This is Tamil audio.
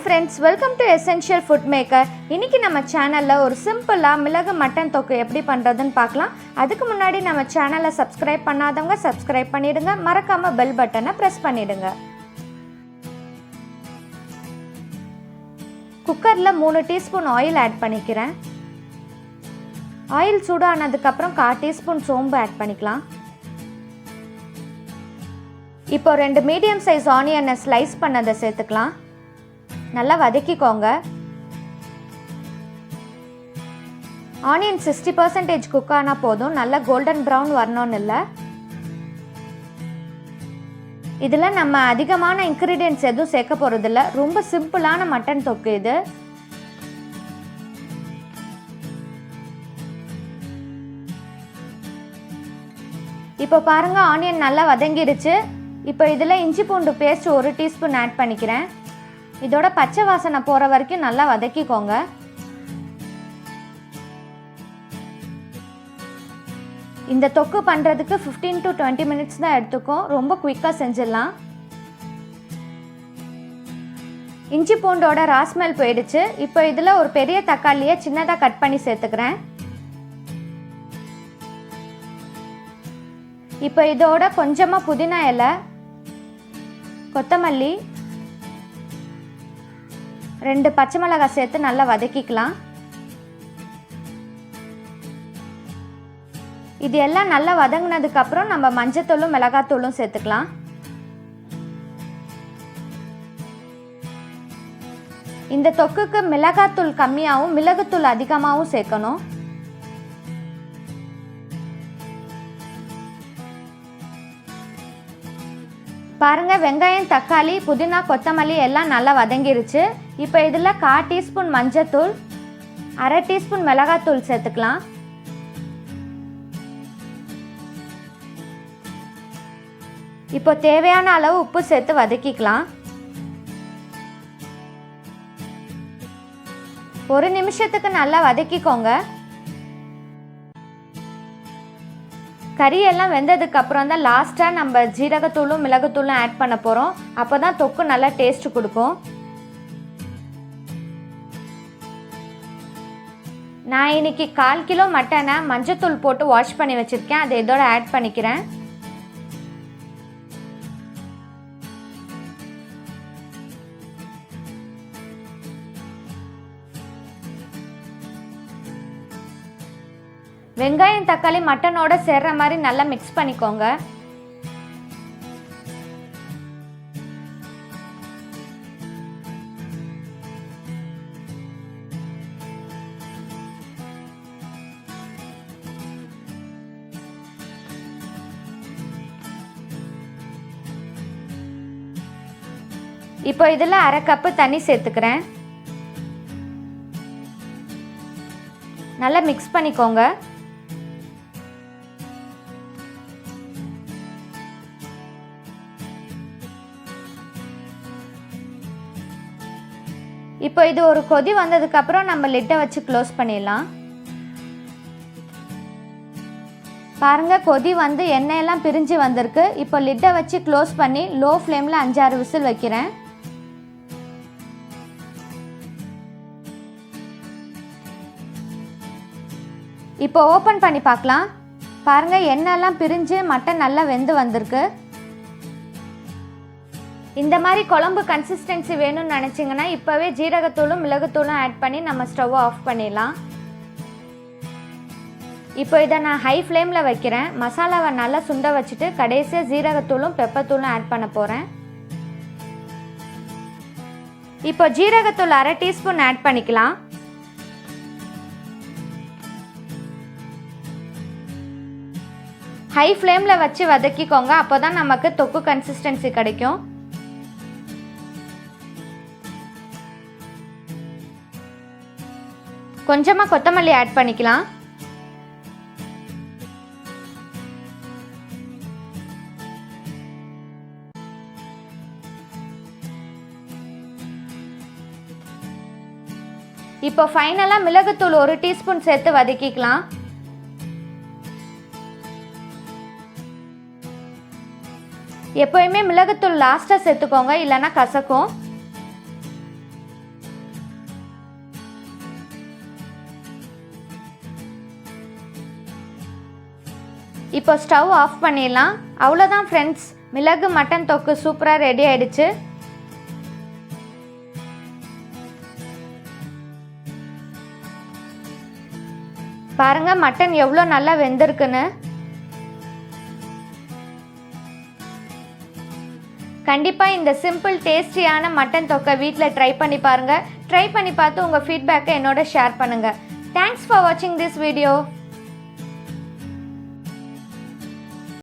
friends, welcome to Essential Food Maker. இன்னைக்கு நம்ம சேனல்ல ஒரு சிம்பிளா மிளகு மட்டன் தொக்கு எப்படி பண்றதுன்னு பார்க்கலாம். அதுக்கு முன்னாடி நம்ம சேனலை சப்ஸ்கிரைப் பண்ணாதவங்க சப்ஸ்கிரைப் பண்ணிடுங்க. மறக்காம பெல் பட்டனை பிரஸ் பண்ணிடுங்க. குக்கர்ல 3 டீஸ்பூன் ஆயில் ஆட் பண்ணிக்கிறேன். ஆயில் சூடானதுக்கு அப்புறம் 1/4 டீஸ்பூன் சோம்பு ஆட் பண்ணிக்கலாம். இப்போ 2 மீடியம் சைஸ் ஆனியனை ஸ்லைஸ் பண்ணதை சேர்த்துக்கலாம். நல்லா வதக்கிக்கோங்க. ஆனியன் 60% குக் ஆனால் போதும், நல்லா கோல்டன் ப்ரௌன் வரணும்னு இல்லை. இதில் நம்ம அதிகமான இன்க்ரீடியன்ட்ஸ் எதுவும் சேர்க்க போகிறதில்ல. ரொம்ப சிம்பிளான மட்டன் தொக்கு இது. இப்போ பாருங்கள், ஆனியன் நல்லா வதங்கிடுச்சு. இப்போ இதில் இஞ்சி பூண்டு பேஸ்ட் 1 டீஸ்பூன் ஆட் பண்ணிக்கிறேன். இதோட பச்சை வாசனை போகிற வரைக்கும் நல்லா வதக்கிக்கோங்க. இந்த தொக்கு பண்ணுறதுக்கு 15 to 20 மினிட்ஸ் தான் எடுத்துக்கும். ரொம்ப குயிக்காக செஞ்சிடலாம். இஞ்சி பூண்டோட ராஸ்மெல் போயிடுச்சு. இப்போ இதில் ஒரு பெரிய தக்காளியை சின்னதாக கட் பண்ணி சேர்த்துக்கிறேன். இப்போ இதோட கொஞ்சமாக புதினா இலை, கொத்தமல்லி, 2 பச்சை மிளகாய் சேர்த்து நல்லா வதக்கிக்கலாம். இது எல்லாம் நல்லா வதங்கினதுக்கு அப்புறம் நம்ம மஞ்சத்தூளும் மிளகாத்தூளும் சேர்த்துக்கலாம். இந்த தொக்குக்கு மிளகாத்தூள் கம்மியாகவும் மிளகுத்தூள் அதிகமாகவும் சேர்க்கணும். பாருங்க, வெங்காயம், தக்காளி, புதினா, கொத்தமல்லி எல்லாம் நல்லா வதங்கிருச்சு. இப்போ இதில் 1/4 டீஸ்பூன் மஞ்சத்தூள், 1/2 டீஸ்பூன் மிளகாத்தூள் சேர்த்துக்கலாம். இப்போ தேவையான அளவு உப்பு சேர்த்து வதக்கிக்கலாம். 1 நிமிஷத்துக்கு நல்லா வதக்கிக்கோங்க. கறியெல்லாம் வெந்ததுக்கு அப்புறம் தான் லாஸ்ட்டாக நம்ம ஜீரகத்தூளும் மிளகுத்தூளும் ஆட் பண்ண போகிறோம். அப்போ தான் தொக்கு நல்லா டேஸ்ட் கொடுக்கும். நான் இன்னைக்கு 1/4 கிலோ மட்டனை மஞ்சத்தூள் போட்டு வாஷ் பண்ணி வச்சுருக்கேன். அதை இதோட ஆட் பண்ணிக்கிறேன். வெங்காயம், தக்காளி மட்டனோட சேர்ற மாதிரி நல்லா மிக்ஸ் பண்ணிக்கோங்க. இப்போ இதில் 1/2 கப்பு தண்ணி சேர்த்துக்கிறேன். நல்லா மிக்ஸ் பண்ணிக்கோங்க. இப்போ இது ஒரு கொதி வந்ததுக்கு அப்புறம் நம்ம லிட்டை வச்சு க்ளோஸ் பண்ணிடலாம். பாருங்க, கொதி வந்து எண்ணெயெல்லாம் பிரிஞ்சு வந்திருக்கு. இப்போ லிட்டை வச்சு க்ளோஸ் பண்ணி லோ ஃப்ளேமில் 5-6 விசில் வைக்கிறேன். இப்போ ஓப்பன் பண்ணி பார்க்கலாம். பாருங்க, எண்ணெயெல்லாம் பிரிஞ்சு மட்டன் நல்லா வெந்து வந்திருக்கு. இந்த மாதிரி குழம்பு கன்சிஸ்டன்சி வேணும்னு நினச்சிங்கன்னா இப்போவே ஜீரகத்தூளும் மிளகுத்தூளும் ஆட் பண்ணி நம்ம ஸ்டவ்வை ஆஃப் பண்ணிடலாம். இப்போ இதை நான் ஹை ஃப்ளேமில் வைக்கிறேன். மசாலாவை நல்லா சுண்ட வச்சுட்டு கடைசியாக ஜீரகத்தூளும் பெப்பர் ஆட் பண்ண போகிறேன். இப்போ ஜீரகத்தூள் 1/2 டீஸ்பூன் ஆட் பண்ணிக்கலாம். ஹை ஃப்ளேமில் வச்சு வதக்கிக்கோங்க. அப்போ தான் நமக்கு தொக்கு கன்சிஸ்டன்சி கிடைக்கும். கொஞ்சமாக கொத்தமல்லி ஆட் பண்ணிக்கலாம். இப்போ ஃபைனலாக மிளகுத்தூள் 1 டீஸ்பூன் சேர்த்து வதக்கிக்கலாம். எப்போயுமே மிளகுத்தூள் லாஸ்ட்டாக சேர்த்துக்கோங்க, இல்லைன்னா கசக்கும். இப்போ ஸ்டவ் ஆஃப் பண்ணிடலாம். அவ்வளோதான் ஃப்ரெண்ட்ஸ், மிளகு மட்டன் தொக்கு சூப்பராக ரெடி ஆயிடுச்சு. பாருங்க மட்டன் எவ்வளோ நல்லா வெந்திருக்குன்னு. கண்டிப்பாக இந்த சிம்பிள் டேஸ்டியான மட்டன் தொக்கை வீட்டில் ட்ரை பண்ணி பாருங்கள். ட்ரை பண்ணி பார்த்து உங்கள் ஃபீட்பேக்கை என்னோட ஷேர் பண்ணுங்கள். தேங்க்ஸ் ஃபார் வாட்சிங் திஸ் வீடியோ.